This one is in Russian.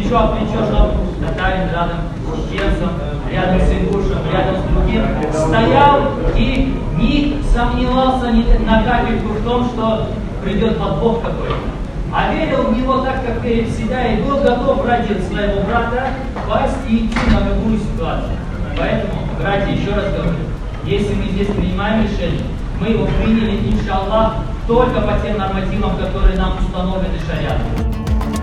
плечо, чтобы татарин рядом с Чеченцем, рядом с ингушем, рядом с другим стоял и не сомневался ни на капельку в том, что придет подвох какой-то. А верил в него так, как верит всегда, и был готов ради своего брата пасть и идти на любую ситуацию. Поэтому, братья, еще раз говорю, если мы здесь принимаем решение, мы его приняли, иншаллах, только по тем нормативам, которые нам установлены шариатом.